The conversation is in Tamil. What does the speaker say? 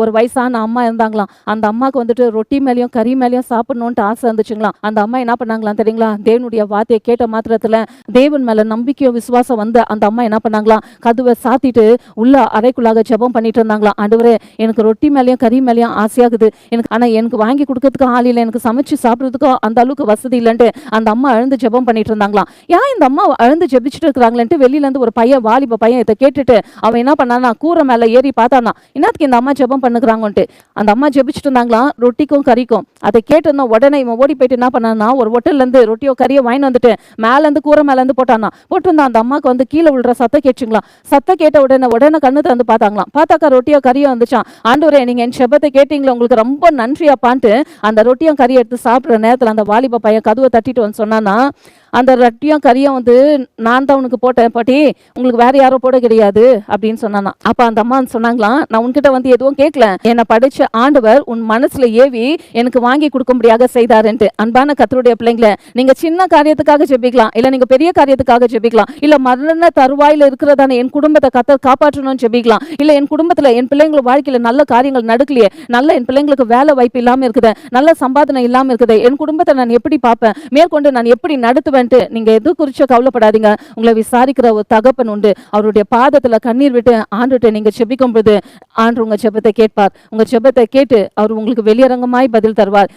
ஒரு வயசான அம்மா இருந்தாங்களாம். அந்த அம்மாவுக்கு வந்துட்டு ரொட்டி மேலேயும் கறி மேலேயும் சாப்பிடணுன்ட்டு ஆசை இருந்துச்சுங்களாம். அந்த அம்மா என்ன பண்ணாங்களாம் தெரியுங்களா? தேவனுடைய வார்த்தையை கேட்ட மாத்திரத்துல தேவன் மேல நம்பிக்கையும் விசுவாசம் வந்து அந்த அம்மா என்ன பண்ணாங்களாம், கதவை சாத்திட்டு உள்ள அறைக்குள்ளாக ஜெபம் பண்ணிட்டு இருந்தாங்களாம். ஆண்டவரே, எனக்கு ரொட்டி மேலேயும் கறி மேலேயும் ஆசையாகுது. எனக்கு வாங்கி கொடுக்கறதுக்கு ஆள் இல்லை, எனக்கு சமைச்சு சாப்பிட்றதுக்கும் அந்த அளவுக்கு வசதி இல்லைன்ட்டு அந்த அம்மா அழுந்து ஜெபம் பண்ணிட்டு இருந்தாங்களாம். ஏன் இந்த அம்மா அழுந்து ஜெபிச்சுட்டு இருக்கிறாங்களேன்ட்டு வெளியில இருந்து ஒரு பையன், வாலிப பையன் இதை கேட்டுட்டு அவன் என்ன பண்ணானா, கூரை மேல ஏறி பார்த்தானா, என்னத்துக்கு இந்த அம்மா ஜெபம் பண்ணுகிறாங்கன்ட்டு. அந்த அம்மா ஜெபிச்சுட்டு இருந்தாங்களாம் ரொட்டிக்கும் கறிக்கும். அதை கேட்டிருந்தோம் உடனே இவன் ஓடி போயிட்டு என்ன பண்ணானா, ஒரு ஹோட்டல்ல இருந்து ரொட்டியோ கறியோ வாங்கி வந்துட்டு மேல இருந்து கூரை மேல இருந்து போட்டானா. போட்டிருந்தா அந்த அம்மாவுக்கு வந்து கீழே விழுற சத்தம் கேட்டுங்களா. சத்தம் கேட்ட உடனே கண்ணு திறந்து பார்த்தாங்களாம். பார்த்தாக்கா ரொட்டியோ கறியோ வந்துச்சான். ஆண்டவரே, நீங்க என் செபத்தை கேட்டீங்களா, உங்களுக்கு ரொம்ப நன்றியாப்பான்ட்டு அந்த ரொட்டியும் கறி எடுத்து சாப்பிட்ற நேரத்தில் அந்த வாலிப பையன் கதவை தட்டிட்டு வந்து சொன்னானா, அந்த ரொட்டியும் கறியும் வந்து நான் தான் உனக்கு போட்டேன் பாட்டி, உங்களுக்கு வேற யாரும் போட கிடையாது அப்படின்னு சொன்னானா. அப்ப அந்த அம்மா சொன்னாங்களாம், நான் உன்கிட்ட வந்து எதுவும் கேட்கல, என்னை படிச்ச ஆண்டவர் உன் மனசுல ஏவி எனக்கு வாங்கி கொடுக்கும்படியாக செய்தாருன்ட்டு. அன்பான கர்த்தருடைய பிள்ளைங்களை, நீங்க சின்ன காரியத்துக்காக ஜெபிக்கலாம், இல்ல நீங்க பெரிய காரியத்துக்காக ஜெபிக்கலாம், இல்ல மரண தருவாயில இருக்கிறதான என் குடும்பத்தை கர்த்தர் காப்பாற்றணும்னு ஜெபிக்கலாம், இல்ல என் குடும்பத்துல என் பிள்ளைங்கள வாழ்க்கையில நல்ல காரியங்கள் நடக்கலையே, நல்ல என் பிள்ளைங்களுக்கு வேலை வாய்ப்பு இல்லாம இருக்குது, நல்ல சம்பாதனை இல்லாம இருக்குது, என் குடும்பத்தை நான் எப்படி பார்ப்பேன், மேற்கொண்டு நான் எப்படி நடத்துவேன், நீங்க எது குறிச்சோ கவலைப்படாதீங்க. உங்களை விசாரிக்கிற ஒரு தகப்பன் உண்டு. அவருடைய பாதத்துல கண்ணீர் விட்டு ஆண்டுட்டு நீங்க ஜெபிக்கும் போது ஆண்டு உங்க ஜெபத்தை கேட்பார். உங்க ஜெபத்தை கேட்டு அவர் உங்களுக்கு வெளியரங்கமாய் பதில் தருவார்.